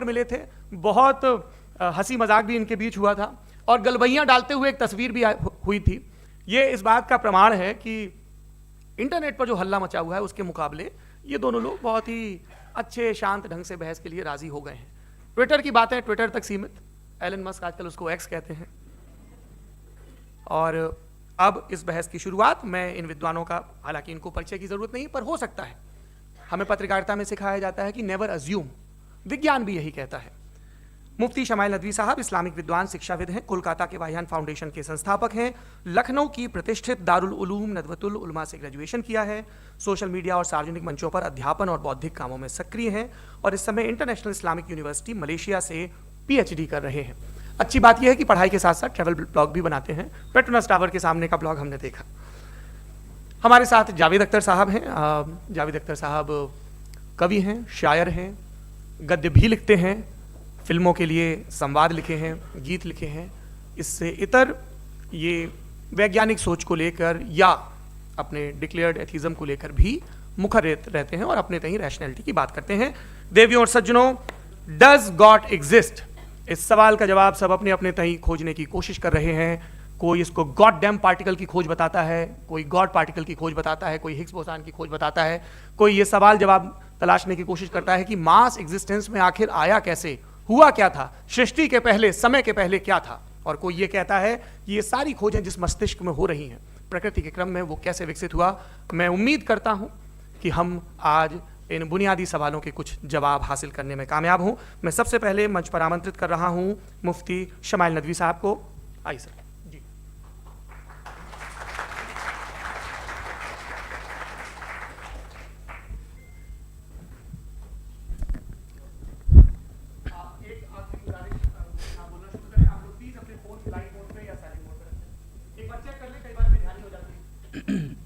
मिले थे, बहुत हंसी मजाक भी इनके बीच हुआ था और गलबैयाँ डालते हुए एक तस्वीर भी हुई थी। ये इस बात का प्रमाण है कि इंटरनेट पर जो हल्ला मचा हुआ है उसके मुकाबले ये दोनों लोग बहुत ही अच्छे शांत ढंग से बहस के लिए राजी हो गए हैं। ट्विटर की बातें ट्विटर तक सीमित, एलन मस्क आजकल उसको एक्स कहते हैं। और अब इस बहस की शुरुआत, मैं इन विद्वानों का, हालांकि इनको परिचय की जरूरत नहीं, पर हो सकता है, हमें पत्रकारिता में सिखाया जाता है कि नेवर अज्यूम, विज्ञान भी यही कहता है। मुफ्ती शमाइल नदवी साहब इस्लामिक विद्वान, शिक्षाविद हैं, कोलकाता के वाहियान फाउंडेशन के संस्थापक हैं, लखनऊ की प्रतिष्ठित दारुल उलूम नदवतुल उलमा से ग्रेजुएशन किया है, सोशल मीडिया और सार्वजनिक मंचों पर अध्यापन और बौद्धिक कामों में सक्रिय हैं और इस समय इंटरनेशनल इस्लामिक यूनिवर्सिटी मलेशिया से PhD कर रहे हैं। अच्छी बात यह है कि पढ़ाई के साथ साथ ट्रैवल ब्लॉग भी बनाते हैं। पेट्रोनस टावर के सामने का ब्लॉग हमने देखा। हमारे साथ जावेद अख्तर साहब हैं। जावेद अख्तर साहब कवि हैं, शायर हैं, गद्य भी लिखते हैं, फिल्मों के लिए संवाद लिखे हैं, गीत लिखे हैं। इससे इतर ये वैज्ञानिक सोच को लेकर या अपने डिक्लेयर्ड एथिज्म को लेकर भी मुखर रहते हैं और अपने तहीं रैशनैलिटी की बात करते हैं। देवियों और सज्जनों, डज गॉड एग्जिस्ट? इस सवाल का जवाब सब अपने अपने तहीं खोजने की कोशिश कर रहे हैं। कोई इसको गॉड डैम पार्टिकल की खोज बताता है, कोई गॉड पार्टिकल की खोज बताता है, कोई हिग्स बोसान की खोज बताता है, कोई ये सवाल जवाब तलाशने की कोशिश करता है कि मास एग्जिस्टेंस में आखिर आया कैसे, हुआ क्या था, सृष्टि के पहले, समय के पहले क्या था। और कोई ये कहता है कि ये सारी खोजें जिस मस्तिष्क में हो रही हैं प्रकृति के क्रम में, वो कैसे विकसित हुआ। मैं उम्मीद करता हूं कि हम आज इन बुनियादी सवालों के कुछ जवाब हासिल करने में कामयाब हों। मैं सबसे पहले मंच पर आमंत्रित कर रहा हूं मुफ्ती शमाइल नदवी साहब को। आइए सर। जी, आप एक आखिरी गुजारिश बोलना शुरू करें। आप लोग प्लीज अपने फोन फ्लाइट मोड पे या साइलेंट मोड पे रखें। एक बार चेक कर लें, कई बार बेध्यानी हो जाती है।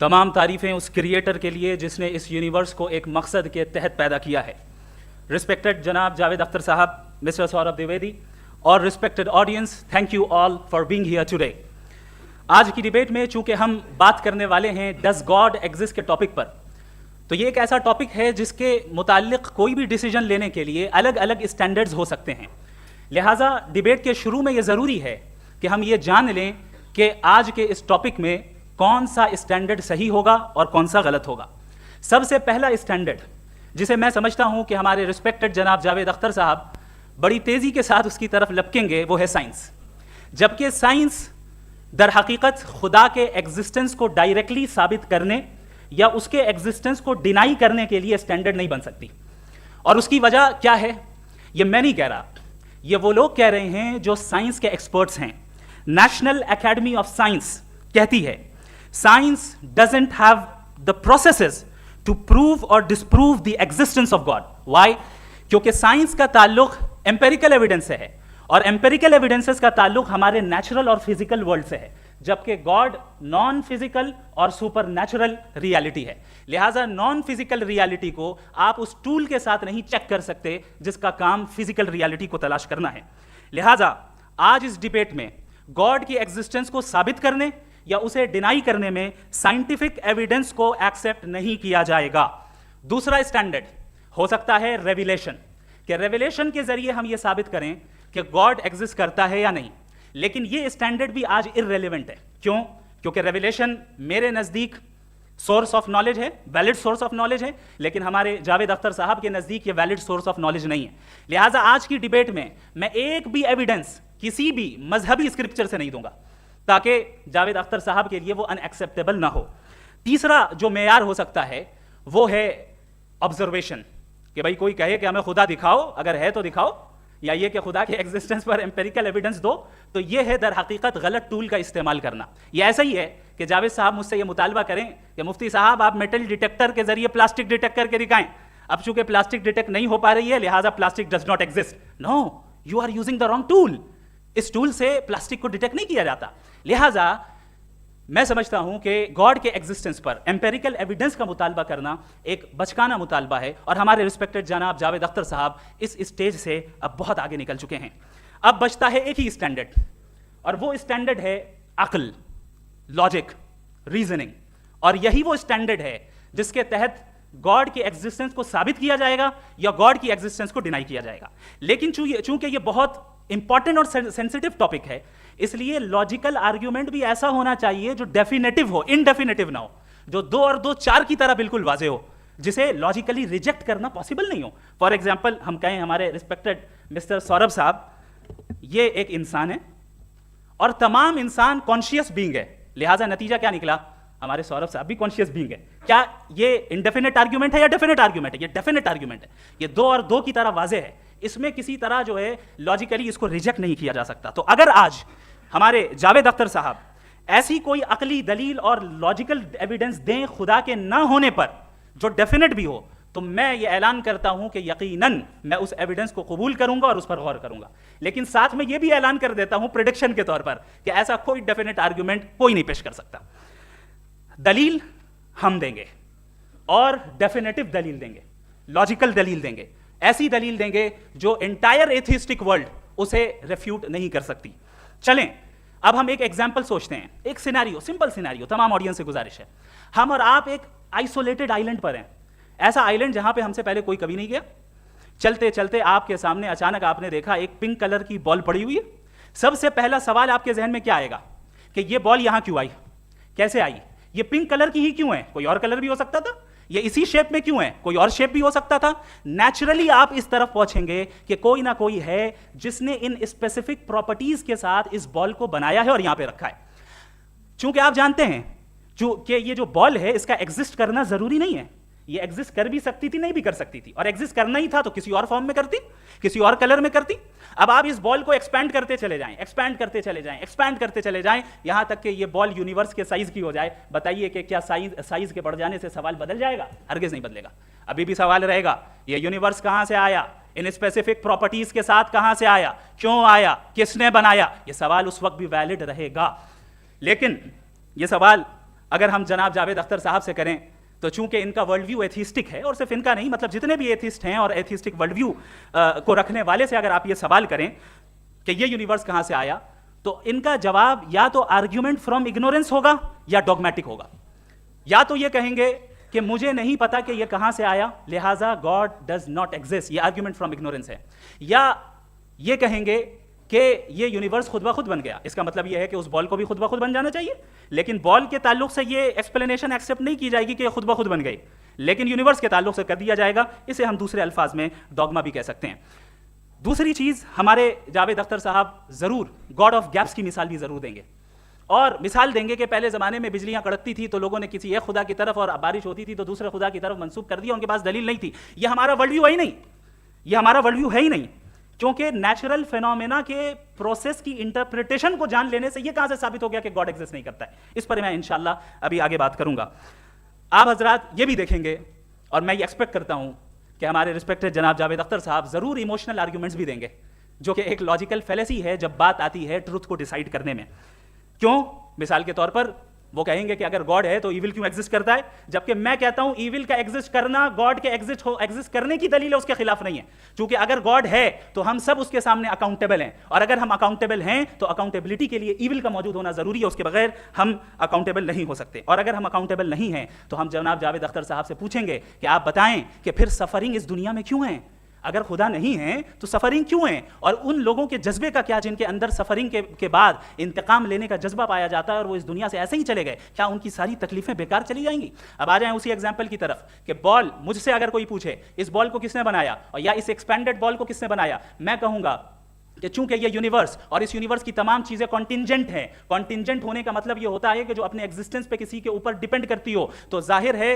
तमाम तारीफ़ें उस क्रिएटर के लिए जिसने इस यूनिवर्स को एक मकसद के तहत पैदा किया है। रिस्पेक्टेड जनाब जावेद अख्तर साहब, मिस्टर सौरभ द्विवेदी और respected audience, thank you all for being here today. आज की डिबेट में चूंकि हम बात करने वाले हैं डज गॉड एग्जिस्ट के टॉपिक पर, तो ये एक ऐसा टॉपिक है जिसके मुताल्लिक कोई भी डिसीजन लेने के लिए अलग अलग स्टैंडर्ड्स हो सकते हैं। लिहाजा डिबेट के शुरू में ये ज़रूरी है कि हम ये जान लें कि आज के इस टॉपिक में कौन सा स्टैंडर्ड सही होगा और कौन सा गलत होगा। सबसे पहला स्टैंडर्ड जिसे मैं समझता हूं कि हमारे रिस्पेक्टेड जनाब जावेद अख्तर साहब बड़ी तेज़ी के साथ उसकी तरफ लपकेंगे, वो है साइंस। जबकि साइंस दर हकीकत खुदा के एग्जिस्टेंस को डायरेक्टली साबित करने या उसके एग्जिस्टेंस को डिनाई करने के लिए स्टैंडर्ड नहीं बन सकती। और उसकी वजह क्या है, ये मैं नहीं कह रहा, ये वो लोग कह रहे हैं जो साइंस के एक्सपर्ट्स हैं। नेशनल एकेडमी ऑफ साइंस कहती है Science doesn't have the processes to prove or disprove the existence of God. Why? क्योंकि साइंस का ताल्लुक एम्पेरिकल एविडेंस से है और एम्पेरिकल एविडेंसेस का ताल्लुक हमारे नेचुरल और फिजिकल वर्ल्ड से है, जबकि गॉड नॉन फिजिकल और सुपर नेचुरल रियलिटी है। लिहाजा नॉन फिजिकल रियलिटी को आप उस टूल के साथ नहीं चेक कर सकते जिसका काम फिजिकल रियलिटी को तलाश करना है। लिहाजा आज इस डिबेट में गॉड की एग्जिस्टेंस को साबित करने या उसे डिनाई करने में साइंटिफिक एविडेंस को एक्सेप्ट नहीं किया जाएगा। दूसरा स्टैंडर्ड हो सकता है रेविलेशन, कि रेविलेशन के जरिए हम ये साबित करें कि गॉड एग्जिस्ट करता है या नहीं। लेकिन ये स्टैंडर्ड भी आज इररेलेवेंट है। क्यों? क्योंकि रेविलेशन मेरे नज़दीक सोर्स ऑफ नॉलेज है, वैलिड सोर्स ऑफ नॉलेज है, लेकिन हमारे जावेद अख्तर साहब के नज़दीक ये वैलिड सोर्स ऑफ नॉलेज नहीं है। लिहाजा आज की डिबेट में मैं एक भी एविडेंस किसी भी मजहबी स्क्रिप्चर से नहीं दूंगा ताकि जावेद अख्तर साहब के लिए वो अनएक्सेप्टेबल ना हो। तीसरा जो मेयार हो सकता है वो है ऑब्जर्वेशन, कि भाई कोई कहे कि हमें खुदा दिखाओ, अगर है तो दिखाओ, या ये कि खुदा के एग्जिस्टेंस पर एम्पेरिकल एविडेंस दो, तो ये है दर हकीकत गलत टूल का इस्तेमाल करना। ये ऐसा ही है कि जावेद साहब मुझसे ये मुतालबा करें कि मुफ्ती साहब आप मेटल डिटेक्टर के जरिए प्लास्टिक डिटेक्ट करके दिखाएं। अब चूंकि प्लास्टिक डिटेक्ट नहीं हो पा रही है, लिहाजा plastic does not exist. No, you are using the wrong tool. इस टूल से प्लास्टिक को डिटेक्ट नहीं किया जाता। लिहाजा मैं समझता हूं कि गॉड के एग्जिस्टेंस पर एम्पेरिकल एविडेंस का मुतालबा करना एक बचकाना मुतालबा है और हमारे रिस्पेक्टेड जनाब जावेद अख्तर साहब इस स्टेज से अब बहुत आगे निकल चुके हैं। अब बचता है एक ही स्टैंडर्ड और वो स्टैंडर्ड है अक्ल, लॉजिक, रीजनिंग, और यही वो स्टैंडर्ड है जिसके तहत गॉड की एग्जिस्टेंस को साबित किया जाएगा या गॉड की एग्जिस्टेंस को डिनाई किया जाएगा। लेकिन चूंकि ये बहुत इंपॉर्टेंट और सेंसिटिव टॉपिक है, इसलिए लॉजिकल आर्ग्यूमेंट भी ऐसा होना चाहिए जो डेफिनेटिव हो, इनडेफिनेटिव ना हो, जो 2 और 2 4 की तरह बिल्कुल वाजे हो, जिसे लॉजिकली रिजेक्ट करना पॉसिबल नहीं हो। फॉर एग्जाम्पल हम कहें हमारे रिस्पेक्टेड मिस्टर सौरभ साहब, ये एक इंसान है और तमाम इंसान कॉन्शियस बीइंग है, लिहाजा नतीजा क्या निकला, हमारे सौरभ साहब भी कॉन्शियस बीइंग है। क्या ये इनडेफिनेट आर्ग्यूमेंट है या डेफिनेट आर्ग्यूमेंट है? ये डेफिनेट आर्ग्यूमेंट है, ये 2 और 2 की तरह वाजे है, इसमें किसी तरह जो है लॉजिकली इसको रिजेक्ट नहीं किया जा सकता। तो अगर आज हमारे जावेद अख्तर साहब ऐसी कोई अकली दलील और लॉजिकल एविडेंस दें खुदा के ना होने पर जो डेफिनेट भी हो, तो मैं ये ऐलान करता हूं कि यकीनन मैं उस एविडेंस को कबूल करूंगा और उस पर गौर करूंगा। लेकिन साथ में ये भी ऐलान कर देता हूं प्रेडिक्शन के तौर पर कि ऐसा कोई डेफिनेट आर्ग्यूमेंट कोई नहीं पेश कर सकता। दलील हम देंगे और डेफिनेटिव दलील देंगे, लॉजिकल दलील देंगे, ऐसी दलील देंगे जो एंटायर एथिस्टिक वर्ल्ड उसे रेफ्यूट नहीं कर सकती। चलें अब हम एक एग्जाम्पल सोचते हैं, एक सिनेरियो, सिंपल सिनेरियो, तमाम ऑडियंस से गुजारिश है, हम और आप एक आइसोलेटेड आइलैंड पर हैं, ऐसा आइलैंड जहां पे हमसे पहले कोई कभी नहीं गया। चलते चलते आपके सामने अचानक आपने देखा एक पिंक कलर की बॉल पड़ी हुई है। सबसे पहला सवाल आपके जहन में क्या आएगा कि ये बॉल यहां क्यों आई, कैसे आई, ये पिंक कलर की ही क्यों है, कोई और कलर भी हो सकता था, ये इसी शेप में क्यों है, कोई और शेप भी हो सकता था। नेचुरली आप इस तरफ पहुंचेंगे कि कोई ना कोई है जिसने इन स्पेसिफिक प्रॉपर्टीज के साथ इस बॉल को बनाया है और यहां पे रखा है। चूंकि आप जानते हैं कि ये जो बॉल है इसका एग्जिस्ट करना जरूरी नहीं है, ये एग्जिस्ट कर भी सकती थी, नहीं भी कर सकती थी, और एग्जिस्ट करना ही था तो किसी और फॉर्म में करती, किसी और कलर में करती। अब आप इस बॉल को एक्सपैंड करते चले जाएं, एक्सपैंड करते चले जाएं, एक्सपैंड करते चले जाएं, यहां तक कि ये बॉल यूनिवर्स के साइज की हो जाए। बताइए कि क्या साइज के बढ़ जाने से सवाल बदल जाएगा? हरगिज नहीं बदलेगा, अभी भी सवाल रहेगा ये यूनिवर्स कहां से आया, इन स्पेसिफिक प्रॉपर्टीज के साथ कहां से आया, क्यों आया, किसने बनाया, ये सवाल उस वक्त भी वैलिड रहेगा। लेकिन ये सवाल अगर हम जनाब जावेद अख्तर साहब से करें तो चूंकि इनका वर्ल्ड व्यू एथिस्टिक है, और सिर्फ इनका नहीं, मतलब जितने भी एथिस्ट हैं और एथिस्टिक वर्ल्ड व्यू को रखने वाले से अगर आप ये सवाल करें कि ये यूनिवर्स कहां से आया, तो इनका जवाब या तो आर्ग्यूमेंट फ्रॉम इग्नोरेंस होगा या डॉगमेटिक होगा। या तो ये कहेंगे कि मुझे नहीं पता कि ये कहां से आया, लिहाजा गॉड डज नॉट एग्जिस्ट, ये आर्ग्यूमेंट फ्रॉम इग्नोरेंस है। या ये कहेंगे कि ये यूनिवर्स खुद ब खुद बन गया, इसका मतलब ये है कि उस बॉल को भी खुद ब खुद बन जाना चाहिए। लेकिन बॉल के ताल्लुक से ये एक्सप्लेनेशन एक्सेप्ट नहीं की जाएगी कि ये खुद ब खुद बन गई, लेकिन यूनिवर्स के ताल्लुक से कर दिया जाएगा। इसे हम दूसरे अल्फाज में डॉगमा भी कह सकते हैं। दूसरी चीज, हमारे जावेद अख्तर साहब जरूर गॉड ऑफ गैप्स की मिसाल भी जरूर देंगे, और मिसाल देंगे कि पहले ज़माने में बिजलियां कड़कती थी तो लोगों ने किसी एक खुदा की तरफ, और बारिश होती थी तो दूसरे खुदा की तरफ मंसूब कर दिया, उनके पास दलील नहीं थी। ये हमारा वर्ल्ड व्यू है ही नहीं, ये हमारा वर्ल्ड व्यू है ही नहीं, क्योंकि नेचुरल फिनोमेना के प्रोसेस की इंटरप्रिटेशन को जान लेने से ये कहां से साबित हो गया कि गॉड एग्जिस्ट नहीं करता है। इस पर मैं इंशाल्लाह अभी आगे बात करूंगा। आप हजरात ये भी देखेंगे, और मैं ये एक्सपेक्ट करता हूं कि हमारे रिस्पेक्टेड जनाब जावेद अख्तर साहब जरूर इमोशनल आर्ग्यूमेंट्स भी देंगे, जो कि एक लॉजिकल फेलेसी है जब बात आती है ट्रुथ को डिसाइड करने में। क्यों? मिसाल के तौर पर वो कहेंगे कि अगर गॉड है तो ईविल क्यों एग्जिस्ट करता है, जबकि मैं कहता हूं ईविल का एग्जिस्ट करना गॉड के एग्जिस्ट करने की दलील है, उसके खिलाफ नहीं है। क्योंकि अगर गॉड है तो हम सब उसके सामने अकाउंटेबल हैं, और अगर हम अकाउंटेबल हैं तो अकाउंटेबिलिटी के लिए ईविल का मौजूद होना जरूरी है, उसके बगैर हम अकाउंटेबल नहीं हो सकते। और अगर हम अकाउंटेबल नहीं हैं तो हम जनाब जावेद अख्तर साहब से पूछेंगे कि आप बताएं कि फिर सफरिंग इस दुनिया में क्यों है? अगर खुदा नहीं है तो सफरिंग क्यों है? और उन लोगों के जज्बे का क्या जिनके अंदर सफरिंग के बाद इंतकाम लेने का जज्बा पाया जाता है और वो इस दुनिया से ऐसे ही चले गए, क्या उनकी सारी तकलीफें बेकार चली जाएंगी? अब आ जाएं उसी एग्जाम्पल की तरफ कि बॉल, मुझसे अगर कोई पूछे इस बॉल को किसने बनाया, और या इस एक्सपेंडेड बॉल को किसने बनाया, मैं कहूंगा कि चूंकि ये यूनिवर्स और इस यूनिवर्स की तमाम चीजें कॉन्टिंजेंट हैं। कॉन्टिंजेंट होने का मतलब ये होता है कि जो अपने एग्जिस्टेंस पे किसी के ऊपर डिपेंड करती हो, तो जाहिर है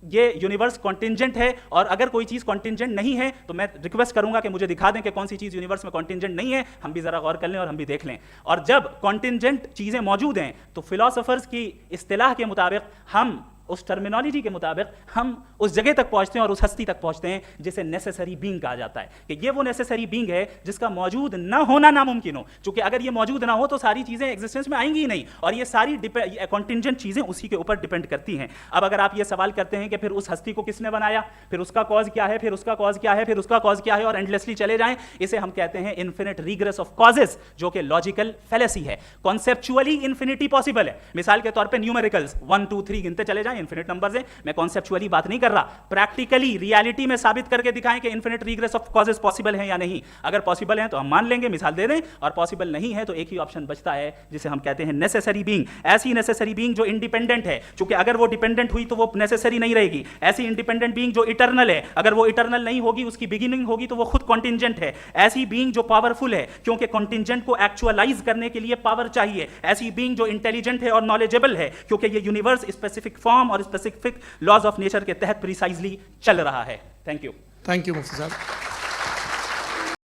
ये यूनिवर्स कॉन्टिंजेंट है। और अगर कोई चीज कॉन्टिंजेंट नहीं है तो मैं रिक्वेस्ट करूंगा कि मुझे दिखा दें कि कौन सी चीज यूनिवर्स में कॉन्टिंजेंट नहीं है, हम भी जरा गौर कर लें और हम भी देख लें। और जब कॉन्टिंजेंट चीजें मौजूद हैं तो फिलोसोफर्स की इस्तिलाह के मुताबिक हम उस टर्मिनोलॉजी के मुताबिक हम उस जगह तक पहुंचते हैं और उस हस्ती तक पहुंचते हैं जिसे नेसेसरी बीइंग कहा जाता है, कि ये वो नेसेसरी बीइंग है जिसका मौजूद ना होना नामुमकिन हो, क्योंकि अगर ये मौजूद ना हो तो सारी चीजें एग्जिस्टेंस में आएंगी ही नहीं, और ये सारी कॉन्टिंजेंट चीजें उसी के ऊपर डिपेंड करती हैं। अब अगर आप ये सवाल करते हैं कि फिर उस हस्ती को किसने बनाया, फिर उसका कॉज क्या है, फिर उसका कॉज क्या है, फिर उसका कॉज क्या है, और एंडलेसली चले जाएं, इसे हम कहते हैं इन्फिनिट रिग्रेस ऑफ कॉजेस, जो कि लॉजिकल फेलेसी है। कॉन्सेप्चुअली इन्फिनिटी पॉसिबल है, मिसाल के तौर पे न्यूमेरिकल्स 1 2 3 गिनते चले जाएं, इन्फिनिट नंबर्स हैं, मैं कॉन्सेप्चुअली बात नहीं कर रहा, प्रैक्टिकली रियलिटी में साबित करके दिखाएं कि infinite regress of causes possible है या नहीं। अगर पॉसिबल है तो हम मान लेंगे, मिसाल दे दें, और पॉसिबल नहीं है तो एक ही ऑप्शन बचता है जिसे हम कहते हैं नेसेसरी बीइंग। ऐसी नेसेसरी बीइंग जो इंडिपेंडेंट है, क्योंकि अगर वो डिपेंडेंट हुई तो वो नेसेसरी नहीं रहेगी। ऐसी इंडिपेंडेंट बीइंग जो इटर्नल है, अगर वो इटर्नल नहीं होगी, उसकी बिगिनिंग होगी तो वो खुद कॉन्टिंजेंट है। ऐसी बीइंग जो पावरफुल है, क्योंकि कॉन्टिंजेंट को एक्चुअलाइज करने के लिए पावर चाहिए। ऐसी बीइंग जो इंटेलिजेंट है और नॉलेजेबल है, क्योंकि ये यूनिवर्स स्पेसिफिक फॉर्म और स्पेसिफिक लॉज ऑफ नेचर के तहत प्रिसाइजली चल रहा है। Thank you. थैंक यू मुफ्ती साहब।